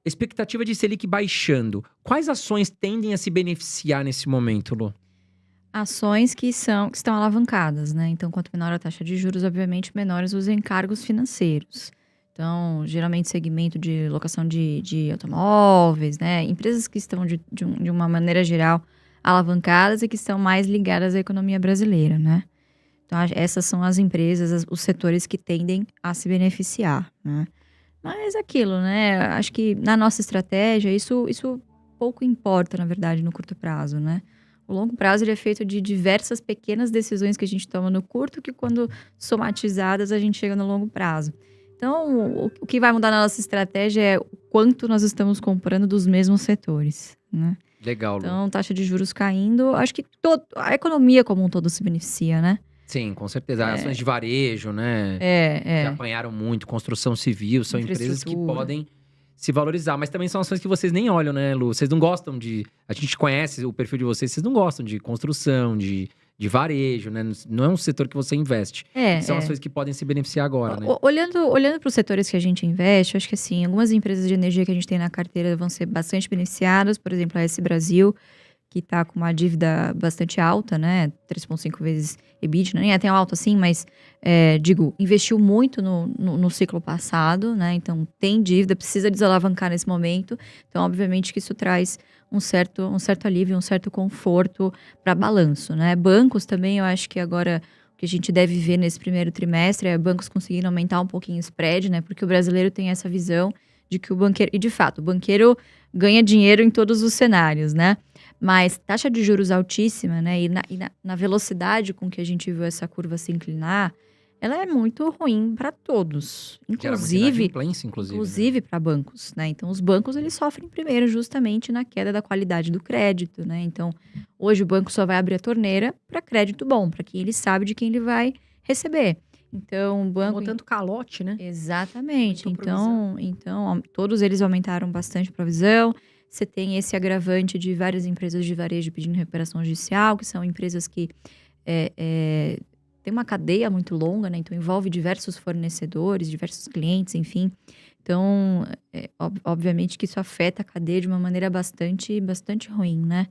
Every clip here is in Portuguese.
expectativa de Selic baixando. Quais ações tendem a se beneficiar nesse momento, Lu? Ações que estão alavancadas, né? Então, quanto menor a taxa de juros, obviamente, menores os encargos financeiros. Então, geralmente, segmento de locação de automóveis, né? Empresas que estão, de uma maneira geral, alavancadas e que estão mais ligadas à economia brasileira, né? Então, essas são as empresas, os setores que tendem a se beneficiar, né? Mas aquilo, né? Acho que na nossa estratégia, isso pouco importa, na verdade, no curto prazo, né? O longo prazo ele é feito de diversas pequenas decisões que a gente toma no curto, que quando somatizadas a gente chega no longo prazo. Então, o que vai mudar na nossa estratégia é o quanto nós estamos comprando dos mesmos setores, né? Legal, Lu. Então, taxa de juros caindo, acho que a economia como um todo se beneficia, né? Sim, com certeza. Ações de varejo, né? Que É. apanharam muito, construção civil, são empresas que Infraestrutura. podem se valorizar. Mas também são ações que vocês nem olham, né, Lu? Vocês não gostam de. A gente conhece o perfil de vocês não gostam de construção, de varejo, né? Não é um setor que você investe. São ações que podem se beneficiar agora, né? Olhando para os setores que a gente investe, acho que assim, algumas empresas de energia que a gente tem na carteira vão ser bastante beneficiadas. Por exemplo, a S Brasil, que está com uma dívida bastante alta, né? 3,5 vezes EBITDA, nem é tão alto assim, mas investiu muito no ciclo passado, né? Então tem dívida, precisa desalavancar nesse momento. Então, obviamente que isso traz um certo alívio, um certo conforto para balanço, né? Bancos também, eu acho que agora o que a gente deve ver nesse primeiro trimestre é bancos conseguindo aumentar um pouquinho o spread, né? Porque o brasileiro tem essa visão de que o banqueiro... E, de fato, o banqueiro ganha dinheiro em todos os cenários, né? Mas taxa de juros altíssima, né? E na velocidade com que a gente viu essa curva se inclinar, ela é muito ruim para todos. Inclusive né? para bancos, né? Então, os bancos, eles sofrem primeiro justamente na queda da qualidade do crédito, né? Então, hoje o banco só vai abrir a torneira para crédito bom, para quem ele sabe de quem ele vai receber. Então, o banco... Tomou tanto calote, né? Exatamente. Então, todos eles aumentaram bastante a provisão. Você tem esse agravante de várias empresas de varejo pedindo recuperação judicial, que são empresas que têm uma cadeia muito longa, né? Então, envolve diversos fornecedores, diversos clientes, enfim. Então, obviamente que isso afeta a cadeia de uma maneira bastante ruim, né?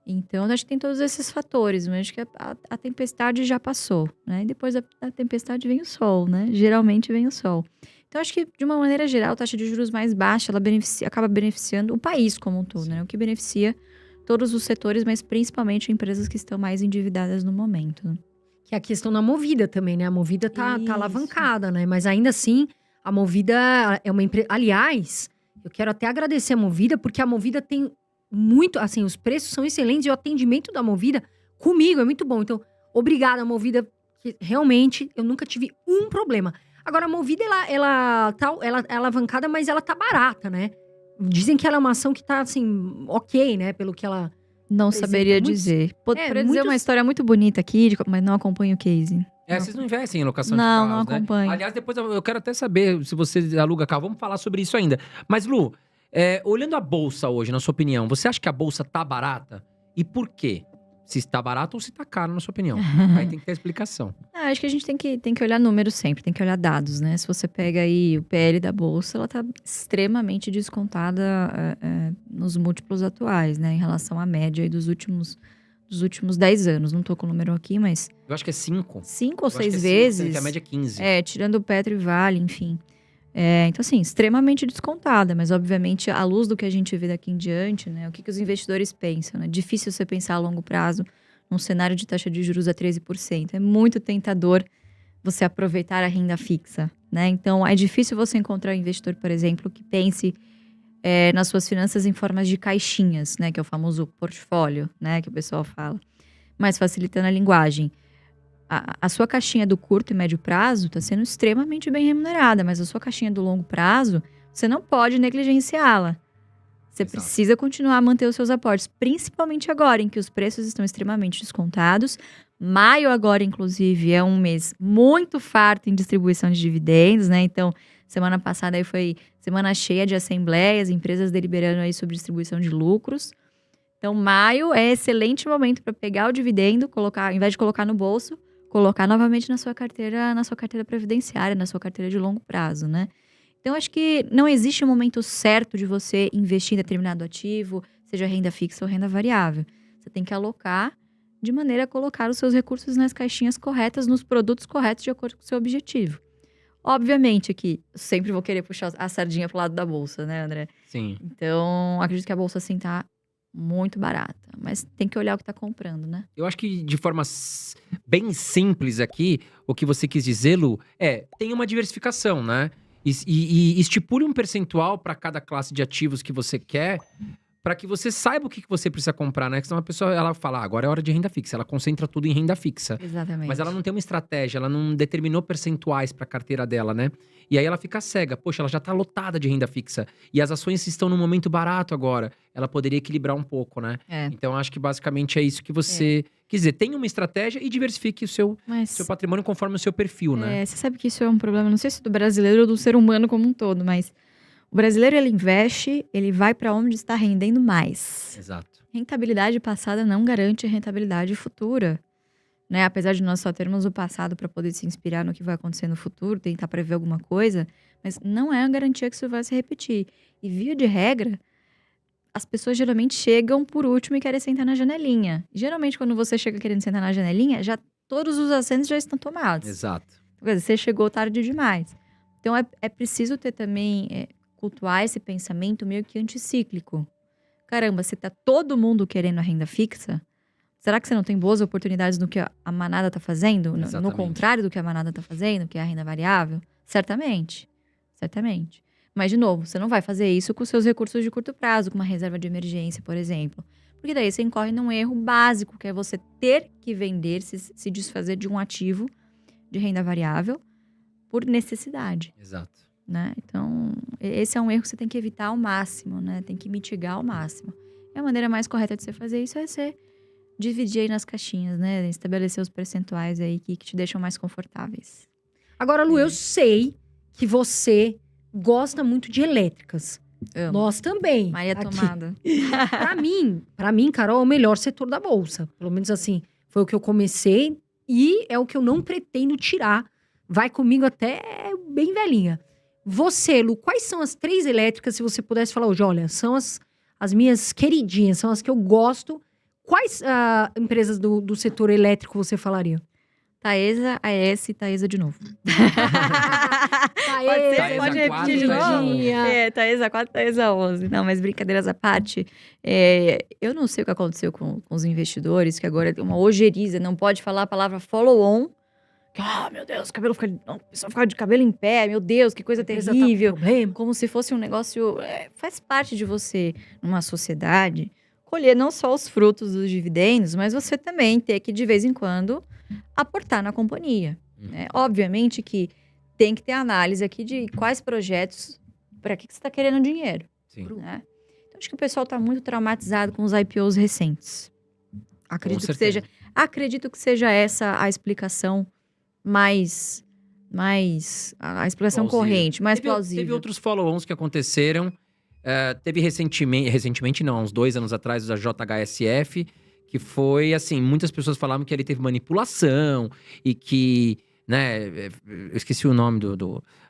Então, acho que tem todos esses fatores, mas acho que a tempestade já passou, né? E depois da tempestade vem o sol, né? Geralmente vem o sol. Então, acho que, de uma maneira geral, a taxa de juros mais baixa, ela acaba beneficiando o país como um todo, né? O que beneficia todos os setores, mas principalmente empresas que estão mais endividadas no momento. Né? Que é a questão da Movida também, né? A Movida tá alavancada, né? Mas ainda assim, a Movida é uma empresa... Aliás, eu quero até agradecer a Movida, porque a Movida tem muito... Assim, os preços são excelentes e o atendimento da Movida comigo é muito bom. Então, obrigada, Movida, que realmente eu nunca tive um problema. Agora, a Movida, ela é alavancada, mas ela tá barata, né? Dizem que ela é uma ação que tá, assim, ok, né? Pelo que ela... Não saberia dizer. Poderia dizer uma história muito bonita aqui, mas não acompanho o case. Vocês não investem em locação de carros, não acompanho. Né? Aliás, depois eu quero até saber se você aluga carro. Vamos falar sobre isso ainda. Mas, Lu, olhando a Bolsa hoje, na sua opinião, você acha que a Bolsa tá barata? E por quê? Se está barato ou se está caro, na sua opinião. Aí tem que ter explicação. Acho que a gente tem que olhar números sempre, tem que olhar dados, né? Se você pega aí o PL da Bolsa, ela tá extremamente descontada nos múltiplos atuais, né? Em relação à média aí dos últimos 10 anos. Não tô com o número aqui, mas... Eu acho que é 5. 5 ou 6 vezes. 5, a média é 15. Tirando o Petro e Vale, enfim. Então, assim, extremamente descontada, mas obviamente, à luz do que a gente vê daqui em diante, né? O que os investidores pensam, né? Difícil você pensar a longo prazo num cenário de taxa de juros a 13%. É muito tentador você aproveitar a renda fixa, né? Então, é difícil você encontrar um investidor, por exemplo, que pense nas suas finanças em formas de caixinhas, né? Que é o famoso portfólio, né? Que o pessoal fala. Mas facilitando a linguagem. A sua caixinha do curto e médio prazo está sendo extremamente bem remunerada, mas a sua caixinha do longo prazo, você não pode negligenciá-la. Você precisa continuar a manter os seus aportes, principalmente agora, em que os preços estão extremamente descontados. Maio agora, inclusive, é um mês muito farto em distribuição de dividendos, né? Então, semana passada aí foi semana cheia de assembleias, empresas deliberando aí sobre distribuição de lucros. Então, maio é excelente momento para pegar o dividendo, colocar, ao invés de colocar no bolso, colocar novamente na sua carteira previdenciária, na sua carteira de longo prazo, né? Então, acho que não existe um momento certo de você investir em determinado ativo, seja renda fixa ou renda variável. Você tem que alocar de maneira a colocar os seus recursos nas caixinhas corretas, nos produtos corretos, de acordo com o seu objetivo. Obviamente que sempre vou querer puxar a sardinha pro lado da bolsa, né, André? Sim. Então, acredito que a bolsa, assim, tá muito barata. Mas tem que olhar o que tá comprando, né? Eu acho que de forma bem simples aqui, o que você quis dizer, Lu, tem uma diversificação, né? E estipule um percentual para cada classe de ativos que você quer, para que você saiba o que você precisa comprar, né? Porque senão a pessoa, ela fala, agora é hora de renda fixa. Ela concentra tudo em renda fixa. Exatamente. Mas ela não tem uma estratégia, ela não determinou percentuais para a carteira dela, né? E aí ela fica cega. Poxa, ela já tá lotada de renda fixa. E as ações estão num momento barato agora. Ela poderia equilibrar um pouco, né? Então, acho que basicamente é isso que você quer dizer. Tenha uma estratégia e diversifique o seu patrimônio conforme o seu perfil, né? Você sabe que isso é um problema, não sei se do brasileiro ou do ser humano como um todo, mas o brasileiro, ele investe, ele vai para onde está rendendo mais. Exato. Rentabilidade passada não garante rentabilidade futura, né? Apesar de nós só termos o passado para poder se inspirar no que vai acontecer no futuro, tentar prever alguma coisa, mas não é a garantia que isso vai se repetir. E via de regra, as pessoas geralmente chegam por último e querem sentar na janelinha. Geralmente, quando você chega querendo sentar na janelinha, já todos os assentos já estão tomados. Exato. Quer dizer, você chegou tarde demais. Então, é preciso ter também, cultuar esse pensamento meio que anticíclico. Caramba, se tá todo mundo querendo a renda fixa, será que você não tem boas oportunidades no que a manada tá fazendo? No contrário do que a manada tá fazendo, que é a renda variável? Certamente. Certamente. Mas, de novo, você não vai fazer isso com seus recursos de curto prazo, com uma reserva de emergência, por exemplo. Porque daí você incorre num erro básico, que é você ter que vender, se desfazer de um ativo de renda variável por necessidade. Exato. Né? Então, esse é um erro que você tem que evitar ao máximo, né? Tem que mitigar ao máximo. E a maneira mais correta de você fazer isso é você dividir aí nas caixinhas, né? Estabelecer os percentuais aí que te deixam mais confortáveis. Agora, Lu, eu sei que você gosta muito de elétricas. Amo. Nós também. Maria aqui. Tomada. Pra mim, Carol, é o melhor setor da bolsa. Pelo menos assim, foi o que eu comecei e é o que eu não pretendo tirar. Vai comigo até bem velhinha. Você, Lu, quais são as 3 elétricas, se você pudesse falar hoje? Olha, são as minhas queridinhas, são as que eu gosto. Quais empresas do setor elétrico você falaria? Taesa, AES e Taesa de novo. Taesa, pode repetir de novo? Taesa 4, Taesa 11. Não, mas brincadeiras à parte, eu não sei o que aconteceu com os investidores, que agora tem uma ojeriza, não pode falar a palavra follow-on. Meu Deus, a pessoa fica de cabelo em pé, meu Deus, que coisa terrível. Como se fosse um negócio, faz parte de você, numa sociedade, colher não só os frutos dos dividendos, mas você também ter que, de vez em quando, aportar na companhia. Né? Obviamente que tem que ter análise aqui de quais projetos, para que você está querendo dinheiro. Sim. Né? Então, acho que o pessoal está muito traumatizado com os IPOs recentes. Acredito que seja essa a explicação mais a explicação corrente, mais plausível. Teve outros follow-ons que aconteceram. Teve recentemente não, uns 2 anos atrás, da JHSF, que foi assim, muitas pessoas falavam que ele teve manipulação e que, né, eu esqueci o nome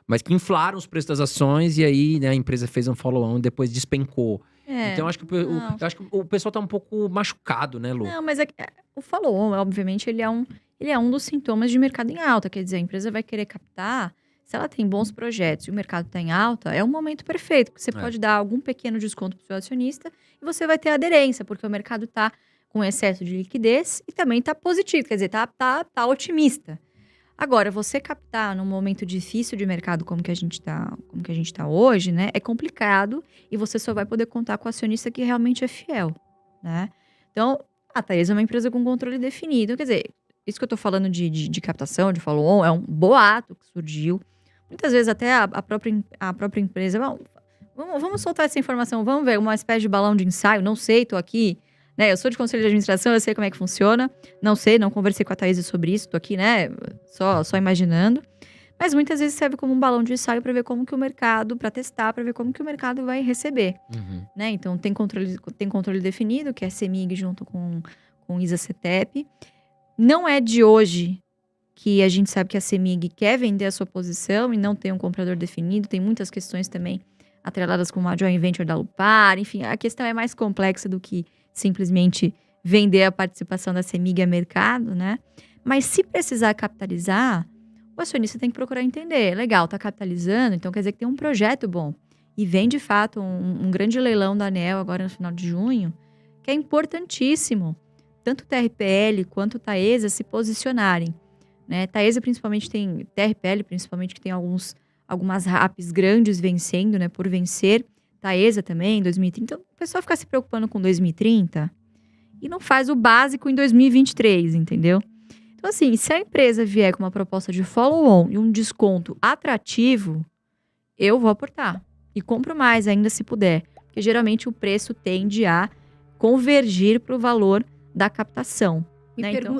mas que inflaram os preços das ações e aí, né, a empresa fez um follow-on e depois despencou. Então, acho que o pessoal tá um pouco machucado, né, Lu? Não, mas o follow-on, obviamente, ele é um dos sintomas de mercado em alta. Quer dizer, a empresa vai querer captar, se ela tem bons projetos e o mercado está em alta, é um momento perfeito, porque você pode dar algum pequeno desconto para o seu acionista e você vai ter aderência, porque o mercado está com excesso de liquidez e também está positivo, quer dizer, tá otimista. Agora, você captar num momento difícil de mercado como que a gente tá hoje, né, é complicado e você só vai poder contar com o acionista que realmente é fiel, né? Então, a Taesa é uma empresa com controle definido, quer dizer, isso que eu tô falando de captação, de follow-on, é um boato que surgiu. Muitas vezes até a própria empresa, vamos soltar essa informação, vamos ver, uma espécie de balão de ensaio, não sei, tô aqui, né, eu sou de conselho de administração, eu sei como é que funciona, não sei, não conversei com a Taesa sobre isso, tô aqui, né, só imaginando. Mas muitas vezes serve como um balão de ensaio para ver como que o mercado, para testar, para ver como que o mercado vai receber, né? Então tem controle definido, que é a CEMIG junto com ISA-CETEP. Não é de hoje que a gente sabe que a CEMIG quer vender a sua posição e não tem um comprador definido. Tem muitas questões também atreladas com a joint venture da Lupar. Enfim, a questão é mais complexa do que simplesmente vender a participação da CEMIG a mercado, né? Mas se precisar capitalizar, o acionista tem que procurar entender. Legal, tá capitalizando, então quer dizer que tem um projeto bom. E vem, de fato, um grande leilão da ANEEL agora no final de junho, que é importantíssimo. Tanto o TRPL quanto o Taesa se posicionarem. Né? Taesa, principalmente, tem... TRPL, principalmente, que tem algumas RAPs grandes vencendo, né? Por vencer. Taesa também, 2030. Então, o pessoal fica se preocupando com 2030 e não faz o básico em 2023, entendeu? Então, assim, se a empresa vier com uma proposta de follow-on e um desconto atrativo, eu vou aportar. E compro mais ainda se puder. Porque, geralmente, o preço tende a convergir para o valor da captação.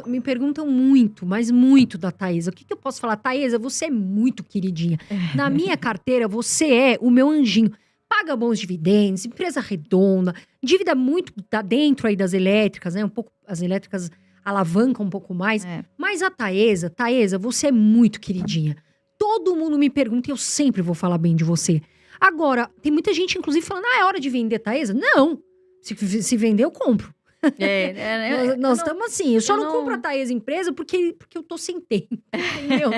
Me perguntam muito, mas muito da Taesa. O que eu posso falar? Taesa, você é muito queridinha. Na minha carteira, você é o meu anjinho. Paga bons dividendos, empresa redonda, dívida muito tá dentro aí das elétricas, né? Um pouco, as elétricas alavancam um pouco mais. Mas a Taesa, você é muito queridinha. Todo mundo me pergunta e eu sempre vou falar bem de você. Agora, tem muita gente, inclusive, falando, é hora de vender Taesa? Não. Se vender, eu compro. Nós estamos assim, eu só não compro a Taesa empresa porque eu tô sem tempo, entendeu?